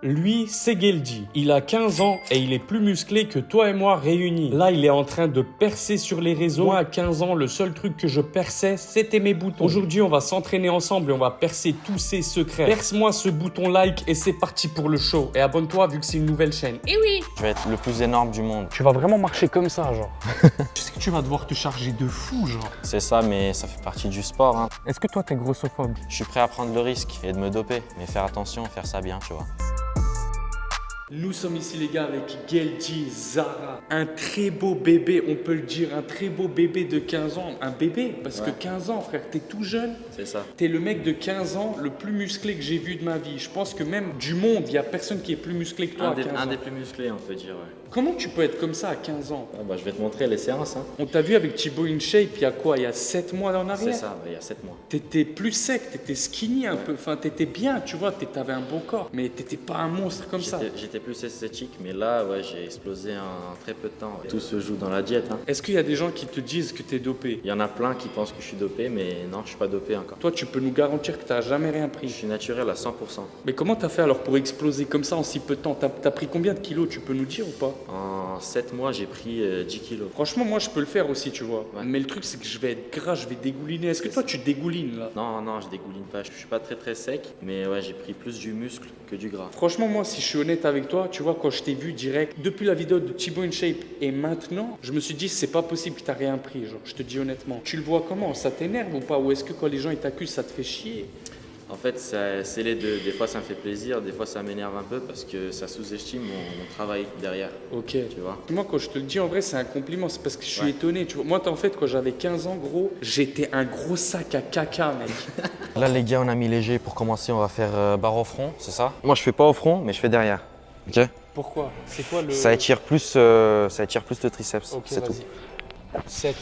Lui, c'est Gelji. Il a 15 ans et il est plus musclé que toi et moi réunis. Là, il est en train de percer sur les réseaux. Moi, à 15 ans, le seul truc que je perçais, c'était mes boutons. Aujourd'hui, on va s'entraîner ensemble et on va percer tous ses secrets. Perce-moi ce bouton like et c'est parti pour le show. Et abonne-toi vu que c'est une nouvelle chaîne. Eh oui! Je vais être le plus énorme du monde. Tu vas vraiment marcher comme ça, genre. Tu sais que tu vas devoir te charger de fou, genre. C'est ça, mais ça fait partie du sport. Hein. Est-ce que toi, t'es grossophobe? Je suis prêt à prendre le risque et de me doper, mais faire attention, faire ça bien, tu vois. Nous sommes ici les gars avec Gelji Zara, un très beau bébé, on peut le dire, un très beau bébé de 15 ans. Un bébé, parce que 15 ans frère, t'es tout jeune. C'est ça. T'es le mec de 15 ans le plus musclé que j'ai vu de ma vie. Je pense que même du monde, il n'y a personne qui est plus musclé que toi à 15 ans. Un des plus musclés, on peut dire, ouais. Comment tu peux être comme ça à 15 ans? Ah bah, je vais te montrer les séances. Hein. On t'a vu avec Thibaut InShape il y a quoi? Il y a 7 mois en arrière? C'est ça, il y a 7 mois. T'étais plus sec, t'étais skinny un peu, enfin t'étais bien, tu vois, t'avais un bon corps, mais t'étais pas un monstre comme ça. J'étais plus esthétique, mais là, ouais, j'ai explosé en très peu de temps. Ouais. Tout se joue dans la diète. Hein. Est-ce qu'il y a des gens qui te disent que t'es dopé? Il y en a plein qui pensent que je suis dopé, mais non, je suis pas dopé encore. Toi, tu peux nous garantir que t'as jamais rien Je pris. suis naturel à 100%. Mais comment t'as fait alors pour exploser comme ça en si peu de temps? T'as pris combien de kilos, tu peux nous dire ou pas? En 7 mois, j'ai pris 10 kilos. Franchement, moi je peux le faire aussi, tu vois. Ouais. Mais le truc, c'est que je vais être gras, je vais dégouliner. Est-ce que toi, tu dégoulines là? Non, non, je dégouline pas. Je suis pas très sec, mais ouais, j'ai pris plus du muscle que du gras. Franchement, moi, si je suis honnête avec toi, tu vois, quand je t'ai vu direct, depuis la vidéo de Thibaut InShape et maintenant, je me suis dit, c'est pas possible que t'as rien pris, genre, je te dis honnêtement. Tu le vois comment? Ça t'énerve ou pas? Ou est-ce que quand les gens ils t'accusent, ça te fait chier? En fait, c'est les deux. Des fois, ça me fait plaisir, des fois, ça m'énerve un peu parce que ça sous-estime mon travail derrière. Ok. Tu vois. Moi, quand je te le dis, en vrai, c'est un compliment. C'est parce que je suis Ouais. étonné. Tu vois. Moi, en fait, quand j'avais 15 ans, gros, j'étais un gros sac à caca, mec. Là, les gars, on a mis léger. Pour commencer, on va faire barre au front, c'est ça? Moi, je fais pas au front, mais je fais derrière. Ok? Pourquoi? C'est quoi le. Ça étire plus le triceps. Ok, c'est tout. vas-y. 7.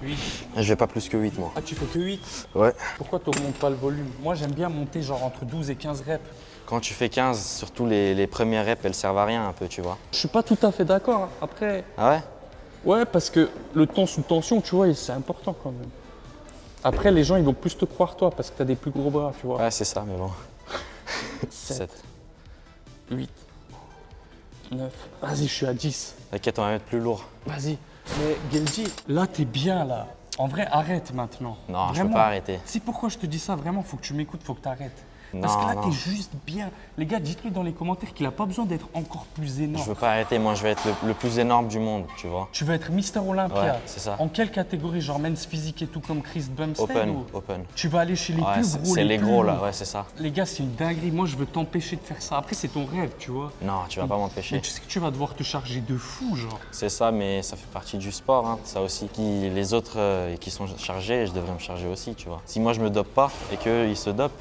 8. Je vais pas plus que 8, moi. Ah, tu fais que 8? Ouais. Pourquoi t'augmentes pas le volume? Moi, j'aime bien monter genre entre 12 et 15 reps. Quand tu fais 15, surtout les premières reps, elles servent à rien un peu, tu vois. Je suis pas tout à fait d'accord. Hein. Après. Ah ouais? Ouais, parce que le temps sous tension, tu vois, c'est important quand même. Après, les gens, ils vont plus te croire toi parce que t'as des plus gros bras, tu vois. Ouais, c'est ça, mais bon. 7, 8, 9. Vas-y, je suis à 10. T'inquiète, on va mettre plus lourd. Vas-y. Mais Gelji, là, t'es bien, là. En vrai, arrête maintenant. Non, je Vraiment. peux pas arrêter. C'est pourquoi je te dis ça, vraiment, faut que tu m'écoutes, faut que t'arrêtes. Non, Parce que là, non. t'es juste bien. Les gars, dites-le dans les commentaires qu'il a pas besoin d'être encore plus Je énorme. veux pas arrêter, moi je vais être le plus énorme du monde, tu vois. Tu veux être Mister Olympia. Ouais, c'est ça. En quelle catégorie? Genre men's physique et tout comme Chris Bumstead Open, ou... open. Tu vas aller chez les Ouais, plus gros, c'est les plus gros là, lourds. ouais, c'est ça. Les gars, c'est une dinguerie. Moi, je veux t'empêcher de faire ça. Après, c'est ton rêve, tu vois. Non, tu vas pas Mais m'empêcher. tu sais que tu vas devoir te charger de fou, genre. C'est ça, mais ça fait partie du sport, hein. Ça aussi. Les autres qui sont chargés, je devrais me charger aussi, tu vois. Si moi je me dope pas et qu'eux ils se dopent,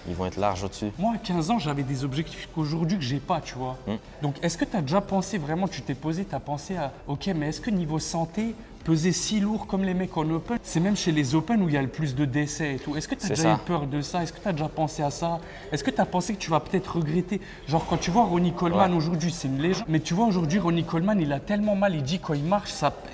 ils vont être larges au-dessus. Moi, à 15 ans, j'avais des objectifs qu'aujourd'hui que j'ai pas, tu vois. Donc, est-ce que tu as déjà pensé vraiment, tu t'es posé, tu as pensé à, ok, mais est-ce que niveau santé, peser si lourd comme les mecs en open, c'est même chez les open où il y a le plus de décès et tout. Est-ce que tu as C'est déjà ça. eu peur de ça? Est-ce que tu as déjà pensé à ça? Est-ce que tu as pensé que tu vas peut-être regretter? Genre, quand tu vois Ronnie Coleman Ouais. aujourd'hui, c'est une légende. Mais tu vois, aujourd'hui, Ronnie Coleman, il a tellement mal, il dit quand il marche,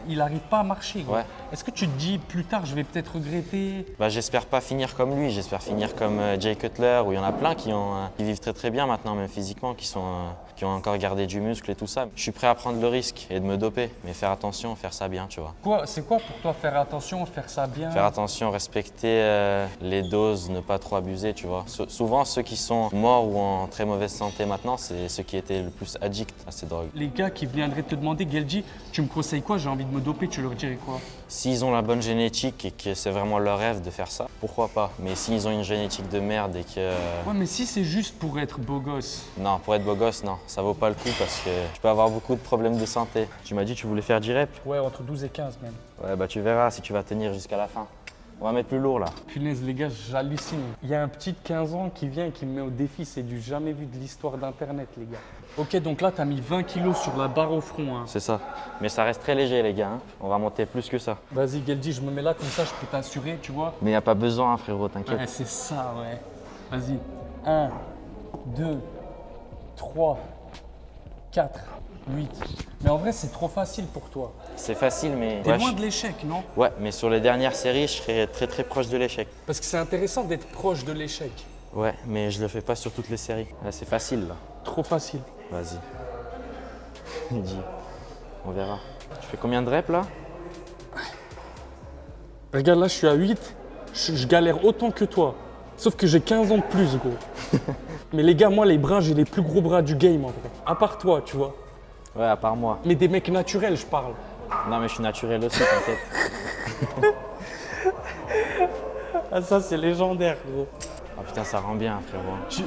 il n'arrive pas à marcher. Gros. Ouais. Est-ce que tu te dis plus tard, je vais peut-être regretter? Bah, j'espère pas finir comme lui, j'espère finir comme Jay Cutler, où il y en a plein qui vivent très bien maintenant, même physiquement, qui ont encore gardé du muscle et tout ça. Je suis prêt à prendre le risque et de me doper, mais faire attention, faire ça bien, tu vois. C'est quoi pour toi faire attention, faire ça bien? Faire attention, respecter les doses, ne pas trop abuser, tu vois. Souvent, ceux qui sont morts ou en très mauvaise santé maintenant, c'est ceux qui étaient le plus addicts à ces drogues. Les gars qui viendraient te demander, Gelji, tu me conseilles quoi? J'ai envie de me doper, tu leur dirais quoi? S'ils ont la bonne génétique et que c'est vraiment leur rêve de faire ça, pourquoi pas? Mais s'ils ont une génétique de merde et que... Ouais, mais si c'est juste pour être beau gosse. Non, pour être beau gosse, non, ça vaut pas le coup parce que tu peux avoir beaucoup de problèmes de santé. Tu m'as dit que tu voulais faire 10 reps? Ouais, entre 12 et 15 même. Ouais, bah tu verras si tu vas tenir jusqu'à la fin. On va mettre plus lourd là. Punaise, les gars, j'hallucine. Il y a un petit de 15 ans qui vient et qui me met au défi. C'est du jamais vu de l'histoire d'Internet, les gars. Ok, donc là, t'as mis 20 kilos sur la barre au front. Hein. C'est ça. Mais ça reste très léger, les gars. Hein. On va monter plus que ça. Vas-y, Gelji, je me mets là, comme ça, je peux t'assurer, tu vois. Mais y a pas besoin, hein, frérot, t'inquiète. Ouais, c'est ça, ouais. Vas-y. 1, 2, 3, 4, 8. Mais en vrai, c'est trop facile pour toi. C'est facile, mais... T'es Ouais, loin de l'échec, non? ouais, mais sur les dernières séries, je serais très proche de l'échec. Parce que c'est intéressant d'être proche de l'échec. Ouais, mais je le fais pas sur toutes les séries. Là, c'est facile, là. Trop facile. Vas-y. Dis. On verra. Tu fais combien de reps, là? Regarde, là, je suis à 8. Je galère autant que toi. Sauf que j'ai 15 ans de plus, gros. Mais les gars, moi, les bras, j'ai les plus gros bras du game, en vrai. À part toi, tu vois. Ouais, à part moi. Mais des mecs naturels, je parle. Non, mais je suis naturel aussi, t'inquiète. Ah, ça, c'est légendaire, gros. Ah putain, ça rend bien, frérot.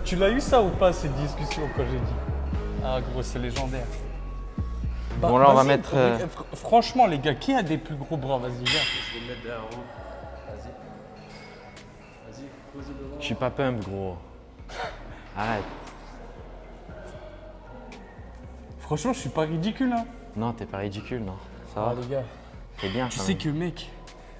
Tu l'as eu ça ou pas, cette discussion, quand j'ai dit? Ah, gros, c'est légendaire. Bah, Bon, là, on va vas-y, mettre. Franchement, les gars, qui a des plus gros bras? Vas-y, viens. Je vais le mettre derrière vous. Vas-y. Vas-y, pose-le devant. Je suis pas pump, gros. Arrête. Franchement, je suis pas ridicule, hein. Non, t'es pas ridicule, non. Ça Ah, va? les gars, T'es bien, tu quand sais même. que, mec,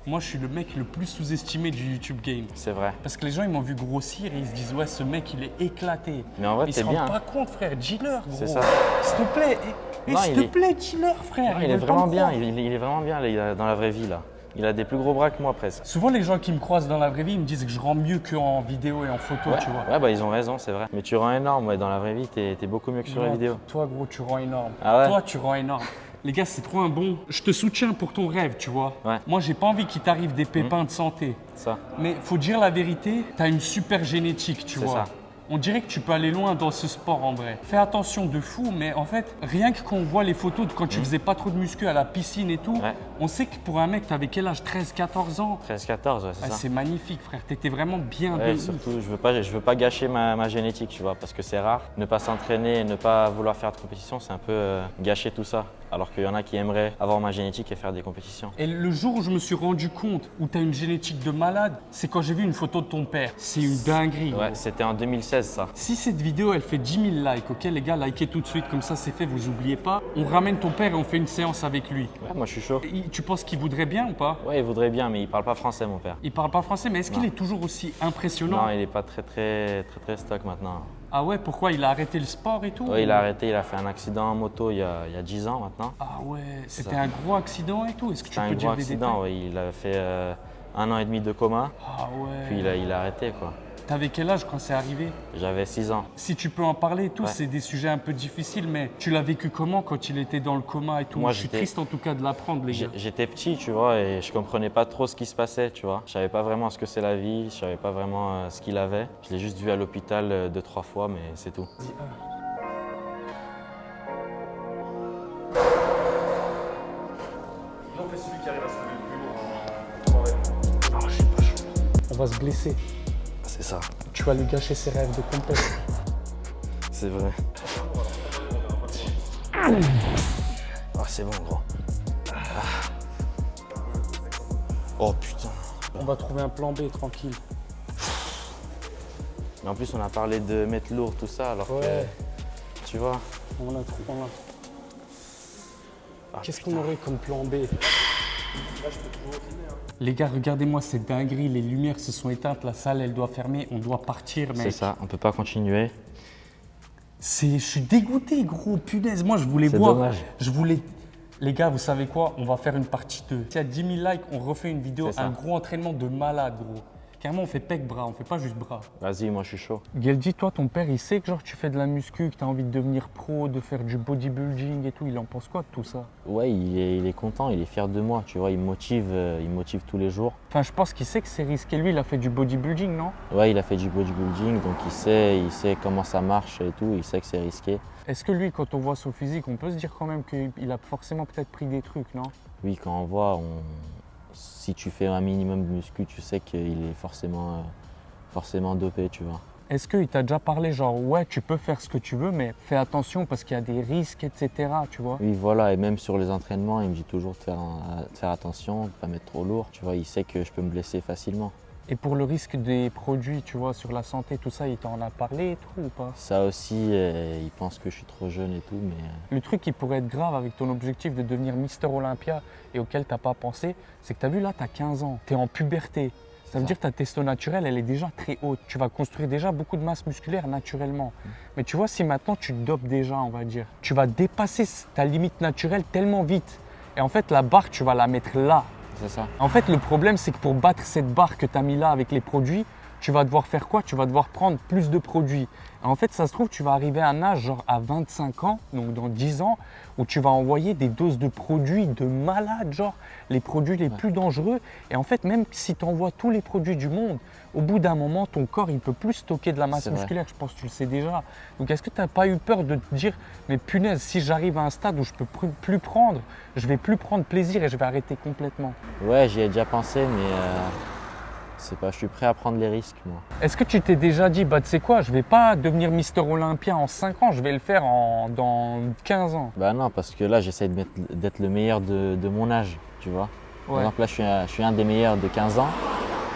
moi, je suis le mec le plus sous-estimé du YouTube game. C'est vrai. Parce que les gens, ils m'ont vu grossir et ils se disent, ouais, ce mec, il est éclaté. Mais en vrai, Ils t'es se rendent bien. pas compte, frère. Dis-leur, gros. C'est ça. S'il te plaît. Non, S'il il te est- plaît, dis-leur, frère. Non, Ils il est veulent pas vraiment me bien. croire. Il est vraiment bien, là, dans la vraie vie, là. Il a des plus gros bras que moi, presque. Souvent, les gens qui me croisent dans la vraie vie, ils me disent que je rends mieux qu'en vidéo et en photo, Ouais, tu vois. ouais, bah ils ont raison, c'est vrai. Mais tu rends énorme, ouais, dans la vraie vie, t'es beaucoup mieux que sur la Non, vidéo. Toi, gros, tu rends énorme. Ah ouais? Toi, tu rends énorme. Les gars, c'est trop un bon. Je te soutiens pour ton rêve, tu vois. Ouais. Moi, j'ai pas envie qu'il t'arrive des pépins de santé. Ça. Mais faut dire la vérité, t'as une super génétique, tu C'est vois. ça. On dirait que tu peux aller loin dans ce sport en vrai. Fais attention de fou, mais en fait, rien que quand on voit les photos de quand tu faisais pas trop de muscu à la piscine et tout, Ouais. on sait que pour un mec, t'avais quel âge? 13, 14 ans? 13-14, ouais, c'est Ah, ça. c'est magnifique, frère. T'étais vraiment bien Ouais, de surtout, ouf. je veux pas gâcher ma génétique, tu vois, parce que c'est rare. Ne pas s'entraîner et ne pas vouloir faire de compétition, c'est un peu gâcher tout ça. Alors qu'il y en a qui aimeraient avoir ma génétique et faire des compétitions. Et le jour où je me suis rendu compte où t'as une génétique de malade, c'est quand j'ai vu une photo de ton père. C'est une dinguerie. gros. Ouais, c'était en 2016, ça. Si cette vidéo elle fait 10 000 likes, ok les gars, likez tout de suite, comme ça c'est fait, vous oubliez pas. On ramène ton père et on fait une séance avec lui. Ouais, moi je suis chaud. Tu penses qu'il voudrait bien ou pas? Ouais, il voudrait bien, mais il parle pas français, mon père. Il parle pas français, mais est-ce qu'il Non. est toujours aussi impressionnant? Non, il est pas très stock maintenant. Ah ouais, pourquoi? Il a arrêté le sport et tout? Ouais, il a arrêté, il a fait un accident en moto il y a 10 ans maintenant. Ah ouais, c'était Ça. un gros accident et tout. Est-ce que tu C'est un peux gros dire des accident, détails? ouais. Il a fait 1 an et demi de coma, Ah ouais. puis il a arrêté, quoi. T'avais quel âge quand c'est arrivé? J'avais 6 ans. Si tu peux en parler et tout, Ouais. c'est des sujets un peu difficiles, mais tu l'as vécu comment quand il était dans le coma et tout? Moi, je suis j'étais- triste en tout cas de l'apprendre, les gars. J'étais petit, tu vois, et je comprenais pas trop ce qui se passait, tu vois. Je savais pas vraiment ce que c'est la vie, je savais pas vraiment ce qu'il avait. Je l'ai juste vu à l'hôpital 2-3 fois, mais c'est tout. Là, on fait celui qui arrive à se lever le plus lourd en 3 reps. Ah, je suis pas chaud. On va se blesser. C'est ça, Tu vas lui gâcher ses rêves de complet. c'est vrai. Ah, c'est bon, gros. Ah. Oh putain. On va trouver un plan B tranquille. Mais en plus, on a parlé de mettre lourd, tout ça, alors Ouais. que, tu vois. On a trouvé. Ah, Qu'est-ce putain. qu'on aurait comme plan B? Les gars, regardez-moi cette dinguerie. Les lumières se sont éteintes. La salle, elle doit fermer. On doit partir, mec. C'est ça, on peut pas continuer. Je suis dégoûté, gros. Punaise, moi, je voulais C'est voir. dommage. Je voulais. Les gars, vous savez quoi? On va faire une partie 2. S'il y a 10 000 likes, on refait une vidéo. C'est ça. Un gros entraînement de malade, gros. Carrément, on fait pec-bras. On fait pas juste bras. Vas-y, moi je suis chaud. Geldi, toi, ton père, il sait que genre tu fais de la muscu, que tu as envie de devenir pro, de faire du bodybuilding et tout. Il en pense quoi de tout ça? Ouais, il est content, il est fier de moi, tu vois, il me motive tous les jours. Enfin, je pense qu'il sait que c'est risqué. Lui, il a fait du bodybuilding, non? Ouais, il a fait du bodybuilding, donc il sait comment ça marche et tout, il sait que c'est risqué. Est-ce que lui, quand on voit son physique, on peut se dire quand même qu'il a forcément peut-être pris des trucs, non? Oui, quand on voit, si tu fais un minimum de muscu, tu sais qu'il est forcément dopé, tu vois. Est-ce qu'il t'a déjà parlé genre, ouais, tu peux faire ce que tu veux, mais fais attention parce qu'il y a des risques, etc., tu vois? Oui, voilà, et même sur les entraînements, il me dit toujours de faire attention, de ne pas mettre trop lourd, tu vois, il sait que je peux me blesser facilement. Et pour le risque des produits, tu vois, sur la santé, tout ça, il t'en a parlé et tout ou pas? Ça aussi, il pense que je suis trop jeune et tout, mais Le truc qui pourrait être grave avec ton objectif de devenir Mister Olympia et auquel t'as pas pensé, c'est que t'as vu là, t'as 15 ans, t'es en puberté. Ça veut dire que ta testo naturelle, elle est déjà très haute. Tu vas construire déjà beaucoup de masse musculaire naturellement. Mais tu vois, si maintenant tu te dopes déjà, on va dire, tu vas dépasser ta limite naturelle tellement vite. Et en fait, la barre, tu vas la mettre là. c'est ça. En fait, le problème, c'est que pour battre cette barre que tu as mis là avec les produits, tu vas devoir faire quoi? Tu vas devoir prendre plus de produits. Et en fait, ça se trouve, tu vas arriver à un âge, genre à 25 ans, donc dans 10 ans, où tu vas envoyer des doses de produits de malade, genre les produits les plus dangereux. Et en fait, même si tu envoies tous les produits du monde, au bout d'un moment, ton corps, il ne peut plus stocker de la masse C'est vrai. musculaire. Je pense que tu le sais déjà. Donc, est-ce que tu n'as pas eu peur de te dire, mais punaise, si j'arrive à un stade où je ne peux plus prendre, je vais plus prendre plaisir et je vais arrêter complètement? Ouais, j'y ai déjà pensé, mais c'est pas, je suis prêt à prendre les risques, moi. Est-ce que tu t'es déjà dit, bah tu sais quoi, je vais pas devenir Mister Olympia en 5 ans, je vais le faire dans 15 ans? Bah non, parce que là, j'essaie d'être le meilleur de mon âge, tu vois. Par Ouais. exemple, là, je suis un des meilleurs de 15 ans.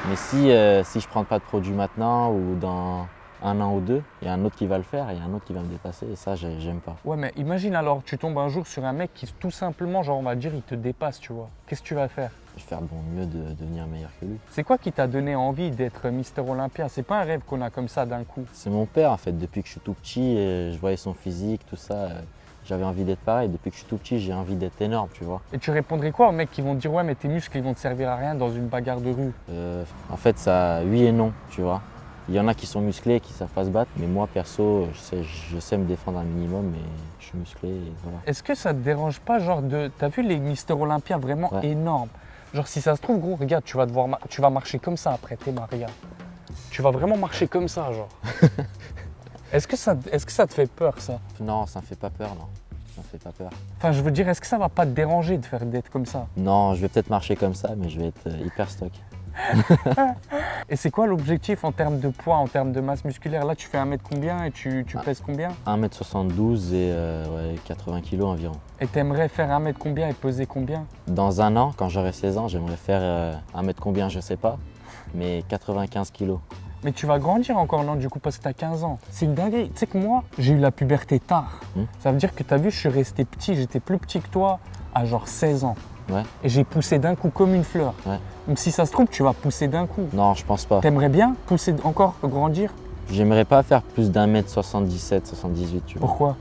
Mais si je prends pas de produit maintenant ou dans 1 an ou 2, il y a un autre qui va le faire et il y a un autre qui va me dépasser. Et ça, j'aime pas. Ouais, mais imagine alors, tu tombes un jour sur un mec qui tout simplement, genre on va dire, il te dépasse, tu vois. Qu'est-ce que tu vas faire? Je vais faire de mon mieux de devenir meilleur que lui. C'est quoi qui t'a donné envie d'être Mister Olympia? C'est pas un rêve qu'on a comme ça d'un coup. C'est mon père, en fait. Depuis que je suis tout petit, je voyais son physique, tout ça. J'avais envie d'être pareil. Depuis que je suis tout petit, j'ai envie d'être énorme, tu vois. Et tu répondrais quoi aux mecs qui vont te dire, ouais, mais tes muscles, ils vont te servir à rien dans une bagarre de rue? En fait, ça, oui et non, tu vois. Il y en a qui sont musclés, qui savent pas se battre. Mais moi, perso, je sais me défendre un minimum, mais je suis musclé et voilà. Est-ce que ça te dérange pas, genre de. T'as vu les Mister Olympia vraiment Ouais. énormes? Genre, si ça se trouve, gros, regarde, tu vas marcher comme ça après tes mains, regarde. Tu vas vraiment marcher comme ça, genre. Est-ce que ça te fait peur, ça? Non, ça me fait pas peur, non. Ça me fait pas peur. Enfin, je veux dire, est-ce que ça va pas te déranger d'être comme ça? Non, je vais peut-être marcher comme ça, mais je vais être hyper stock. Et c'est quoi l'objectif en termes de poids, en termes de masse musculaire? Là, tu fais 1 mètre combien et tu pèses combien? 1m72 et ouais, 80 kg environ. Et t'aimerais faire 1 mètre combien et peser combien? Dans 1 an, quand j'aurai 16 ans, j'aimerais faire 1 mètre combien, je sais pas, mais 95 kg. Mais tu vas grandir encore, non, du coup, parce que t'as 15 ans. C'est une dinguerie. Tu sais que moi, j'ai eu la puberté tard. Ça veut dire que t'as vu, je suis resté petit, j'étais plus petit que toi à genre 16 ans. Ouais. Et j'ai poussé d'un coup comme une fleur. Ouais. Donc si ça se trouve, tu vas pousser d'un coup. Non, je pense pas. T'aimerais bien pousser encore, grandir? J'aimerais pas faire plus d'1m77, 78, tu vois. Pourquoi?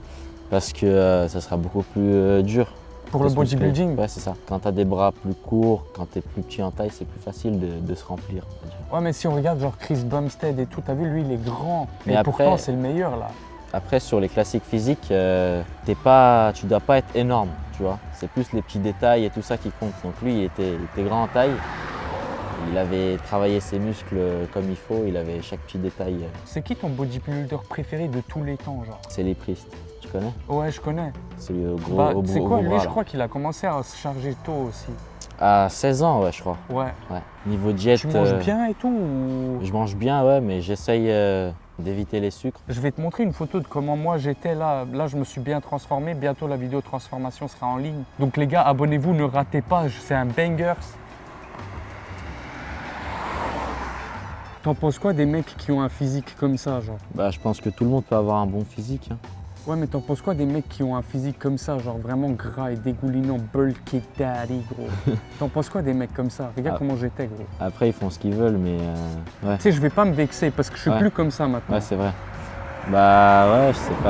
Parce que ça sera beaucoup plus dur. Pour de le se muscler. bodybuilding? Ouais, c'est ça. Quand t'as des bras plus courts, quand t'es plus petit en taille, c'est plus facile de se remplir, on va dire. Ouais, mais si on regarde genre Chris Bumstead et tout, t'as vu, lui, il est grand. Mais et après- pourtant, c'est le meilleur, là. Après, sur les classiques physiques, tu dois pas être énorme, tu vois. C'est plus les petits détails et tout ça qui comptent. Donc lui, il était grand en taille. Il avait travaillé ses muscles comme il faut. Il avait chaque petit détail. C'est qui ton bodybuilder préféré de tous les temps, genre? C'est les Priest. Tu connais? Ouais, je connais. C'est le gros, Bah, au c'est gros quoi, lui, bras, je là. crois qu'il a commencé à se charger tôt aussi. À 16 ans, ouais, je crois. Ouais. Ouais. Niveau diète, Tu manges bien et tout ou... je mange bien, ouais, mais j'essaye d'éviter les sucres. Je vais te montrer une photo de comment moi j'étais là. Là, je me suis bien transformé. Bientôt, la vidéo transformation sera en ligne. Donc, les gars, abonnez-vous, ne ratez pas. C'est un banger. T'en penses quoi des mecs qui ont un physique comme ça, genre? Bah, je pense que tout le monde peut avoir un bon physique, hein. Ouais, mais t'en penses quoi des mecs qui ont un physique comme ça, genre vraiment gras et dégoulinant, bulky daddy, gros? T'en penses quoi des mecs comme ça? Regarde Ah. comment j'étais, gros. Après, ils font ce qu'ils veulent, mais ouais. Tu sais, je vais pas me vexer parce que je suis Ouais. plus comme ça maintenant. Ouais, c'est vrai. Bah ouais, c'est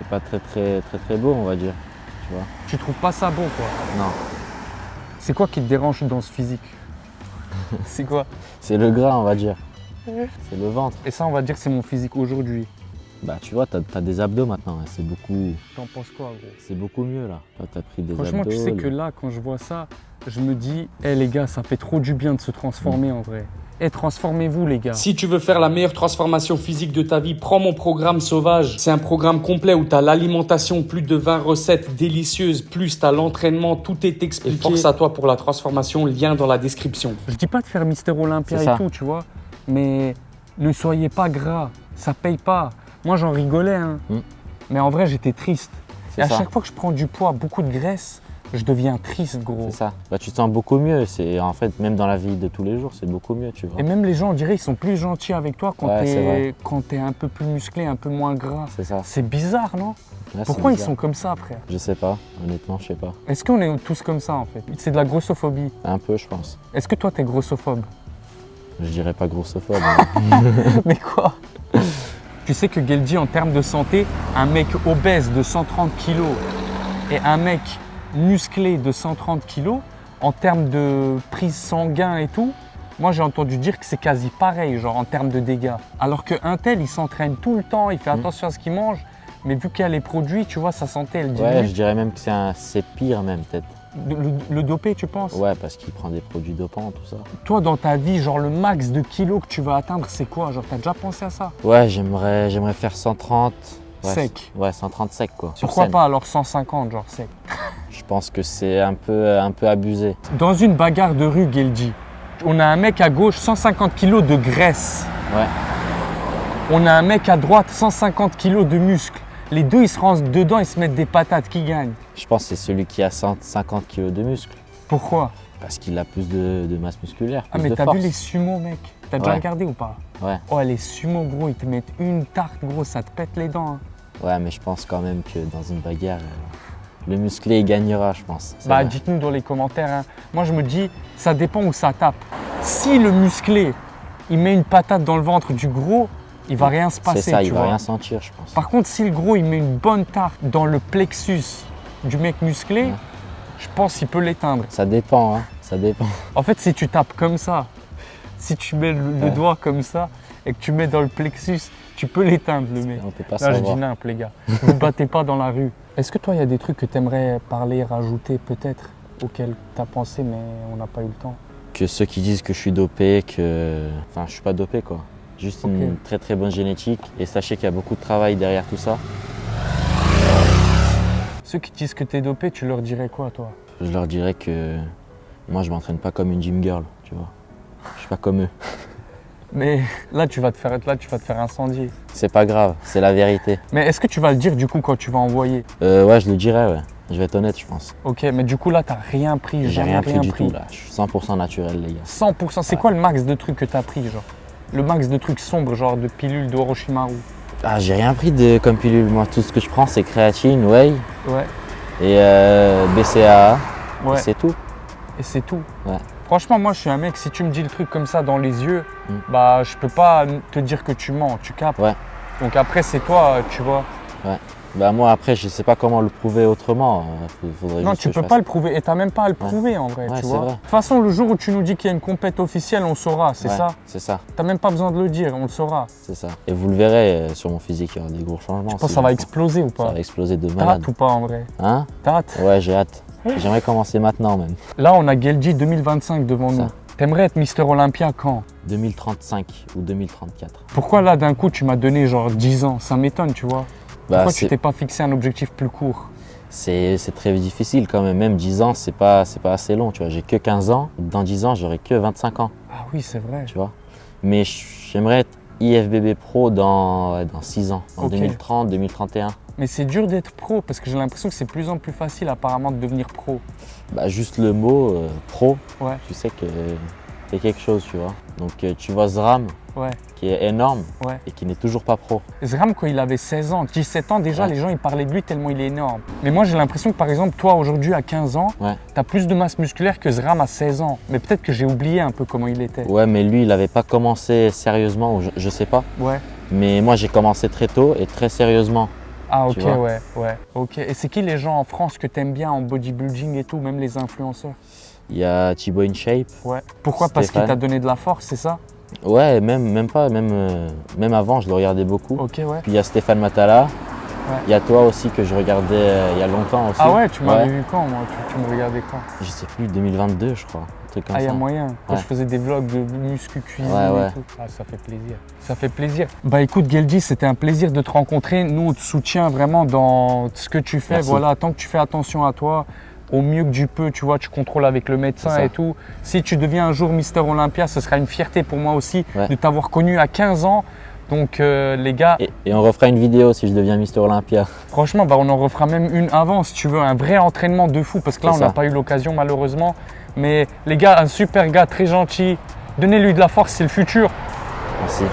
pas très beau, on va dire. Tu vois. Tu trouves pas ça beau, quoi? Non, C'est quoi qui te dérange dans ce physique? C'est quoi? c'est le gras, on va dire. C'est le ventre. Et ça, on va dire que c'est mon physique aujourd'hui. Bah tu vois, t'as des abdos maintenant, hein. T'en penses quoi, gros? C'est beaucoup mieux là. Toi, t'as pris des Franchement, abdos. tu sais que là, quand je vois ça, je me dis, hé les gars, ça fait trop du bien de se transformer en vrai. Eh, transformez-vous, les gars. Si tu veux faire la meilleure transformation physique de ta vie, prends mon programme Sauvage. C'est un programme complet où tu as l'alimentation, plus de 20 recettes délicieuses, plus tu as l'entraînement, tout est expliqué. Et force à toi pour la transformation, lien dans la description. Je dis pas de faire Mister Olympia C'est et ça. tout, tu vois, mais ne soyez pas gras, ça paye pas. Moi, j'en rigolais, hein. Mais en vrai, j'étais triste. Et C'est à ça. chaque fois que je prends du poids, beaucoup de graisse, je deviens triste, gros. C'est ça. Bah tu te sens beaucoup mieux. C'est en fait même dans la vie de tous les jours, c'est beaucoup mieux, tu vois. Et même les gens, on dirait, ils sont plus gentils avec toi quand Ouais, c'est vrai. t'es un peu plus musclé, un peu moins gras. C'est ça. C'est bizarre, non? Ouais, c'est Pourquoi ils bizarre. sont comme ça, frère? Je sais pas. Honnêtement, je sais pas. Est-ce qu'on est tous comme ça, en fait? C'est de la grossophobie. Un peu, je pense. Est-ce que toi, t'es grossophobe? Je dirais pas grossophobe. Mais quoi? Tu sais que Gelji, en termes de santé, un mec obèse de 130 kg et un mec musclé de 130 kg, en termes de prise sanguin et tout, Moi, j'ai entendu dire que c'est quasi pareil, genre en termes de dégâts. Alors qu'un tel, il s'entraîne tout le temps, il fait attention à ce qu'il mange, mais vu qu'il y a les produits, tu vois, sa santé, elle diminue. Ouais, je dirais même que c'est pire même peut-être. Le dopé, tu penses? Ouais, parce qu'il prend des produits dopants, tout ça. Toi, dans ta vie, genre le max de kilos que tu vas atteindre, c'est quoi? Genre, t'as déjà pensé à ça? Ouais, j'aimerais faire 130. Ouais, Sec. Ouais, 130 sec quoi. sur Pourquoi scène. pas alors 150, genre sec? Je pense que c'est un peu abusé. Dans une bagarre de rue, Gueldi, on a un mec à gauche, 150 kg de graisse. Ouais. On a un mec à droite, 150 kg de muscles. Les deux, ils se rentrent dedans, ils se mettent des patates. Qui gagne? Je pense que c'est celui qui a 150 kg de muscles. Pourquoi? Parce qu'il a plus de masse musculaire. Ah, plus mais de t'as force. vu les sumo, mec? T'as déjà Ouais. regardé ou pas? Ouais. Oh, les sumo, gros, ils te mettent une tarte, gros, ça te pète les dents. Hein. Ouais, mais je pense quand même que dans une bagarre, le musclé il gagnera, je pense. C'est Bah, vrai. dites-nous dans les commentaires. Hein. Moi, je me dis, ça dépend où ça tape. Si le musclé, il met une patate dans le ventre du gros, il va rien se passer. C'est ça, tu il va vois. rien sentir, je pense. Par contre, si le gros, il met une bonne tarte dans le plexus du mec musclé, Ouais. je pense qu'il peut l'éteindre. Ça dépend, hein. Ça dépend. En fait, si tu tapes comme ça, si tu mets le Ouais. doigt comme ça et que tu mets dans le plexus, tu peux l'éteindre, le mec. On peut pas Là, je dis savoir. nimp, les gars. Vous battez pas dans la rue. Est-ce que toi, il y a des trucs que tu aimerais parler, rajouter peut-être, auxquels tu as pensé, mais on n'a pas eu le temps? Que ceux qui disent que je suis dopé, que. Enfin, je suis pas dopé, quoi. Juste une Ok. très très bonne génétique. Et sachez qu'il y a beaucoup de travail derrière tout ça. Ceux qui disent que tu es dopé, tu leur dirais quoi, toi? Je leur dirais que moi, je m'entraîne pas comme une gym girl, tu vois. Je suis pas comme eux. Mais là, tu vas te faire incendier. C'est pas grave, c'est la vérité. Mais est-ce que tu vas le dire du coup quand tu vas envoyer? Ouais, je le dirais, ouais. Je vais être honnête, je pense. Ok, mais du coup là, t'as rien pris, J'ai jamais rien pris du tout, là. Je suis 100% naturel, les gars. 100%. C'est quoi le max de trucs que t'as pris, genre? Le max de trucs sombres, genre de pilules d'Orochimaru? Ah, j'ai rien pris comme pilule. Moi, tout ce que je prends, c'est créatine, whey Ouais, et BCAA. ouais. Et c'est tout. Et c'est tout. Ouais. Franchement, moi, je suis un mec, si tu me dis le truc comme ça dans les yeux, Mm. bah, je peux pas te dire que tu mens, tu capes. Ouais. Donc après, c'est toi, tu vois. Bah, moi, après, je sais pas comment le prouver autrement. Faudrait Non, juste tu que peux je pas fasse. le prouver. Et t'as même pas à le prouver en vrai, Ouais, tu c'est vois. vrai. De toute façon, le jour où tu nous dis qu'il y a une compète officielle, on saura, c'est Ouais, ça. C'est ça, T'as même pas besoin de le dire, on le saura. c'est ça. Et vous le verrez sur mon physique, il y aura des gros changements. Je pense que si ça va je- exploser ou Ça pas. va exploser de T'as malade. hâte ou pas en vrai? Hein? T'as hâte? Ouais, j'ai hâte. J'aimerais commencer maintenant même. Là, on a Gueldi 2025 devant Ça. nous. T'aimerais être Mister Olympia quand? 2035 ou 2034. Pourquoi là, d'un coup, tu m'as donné genre 10 ans? Ça m'étonne, tu vois. Bah, Pourquoi tu c'est- t'es pas fixé un objectif plus court? c'est très difficile quand même. Même 10 ans, c'est pas assez long. Tu vois, j'ai que 15 ans. Dans 10 ans, j'aurai que 25 ans. Ah oui, c'est vrai. Tu vois. Mais j'aimerais être IFBB Pro dans 6 ans. En Ok. 2030, 2031. Mais c'est dur d'être pro parce que j'ai l'impression que c'est de plus en plus facile apparemment de devenir pro. Bah, juste le mot pro, Ouais, tu sais que c'est quelque chose, tu vois. Donc tu vois Zram, ouais, qui est énorme ouais. et qui n'est toujours pas pro. Zram, quand il avait 16 ans, 17 ans, déjà, Ouais. les gens ils parlaient de lui tellement il est énorme. Mais moi, j'ai l'impression que par exemple, toi aujourd'hui à 15 ans, Ouais. tu as plus de masse musculaire que Zram à 16 ans. Mais peut-être que j'ai oublié un peu comment il était. Ouais, mais lui, il n'avait pas commencé sérieusement, ou je sais pas. Ouais. Mais moi, j'ai commencé très tôt et très sérieusement. Ah ok, Tu vois. ouais. Ok. Et c'est qui les gens en France que t'aimes bien en bodybuilding et tout, même les influenceurs? Il y a Thibaut InShape. Ouais. Pourquoi? Parce qu'il Stéphane. t'a donné de la force, c'est ça? Ouais, même pas, même avant, je le regardais beaucoup. Ok, ouais. Puis il y a Stéphane Matala. Ouais. Il y a toi aussi que je regardais il y a longtemps aussi. Ah ouais, tu m'avais Ouais. vu quand moi? Tu me regardais quand? Je sais plus, 2022, je crois. Un truc comme Ah, il y ça. a moyen. Quand Ouais. je faisais des vlogs de muscu cuisine Ouais. et tout. Ah, ça fait plaisir. Ça fait plaisir. Bah écoute, Gueldi, c'était un plaisir de te rencontrer. Nous, on te soutient vraiment dans ce que tu fais. Merci. Voilà, tant que tu fais attention à toi, au mieux que tu peux, tu vois, tu contrôles avec le médecin C'est ça. et tout. Si tu deviens un jour Mister Olympia, ce sera une fierté pour moi aussi Ouais. de t'avoir connu à 15 ans. Donc les gars, Et on refera une vidéo si je deviens Mister Olympia. franchement, bah, on en refera même une avant si tu veux, un vrai entraînement de fou parce que là, C'est on n'a ça. pas eu l'occasion malheureusement. Mais les gars, un super gars, très gentil. Donnez-lui de la force, c'est le futur. Merci.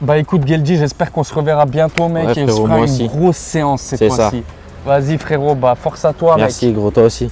Bah écoute Gueldi, j'espère qu'on se reverra bientôt mec Ouais, et on se frérot, fera moi une aussi. grosse séance cette C'est ça. fois-ci. Vas-y frérot, bah force à toi Merci, gros, toi aussi.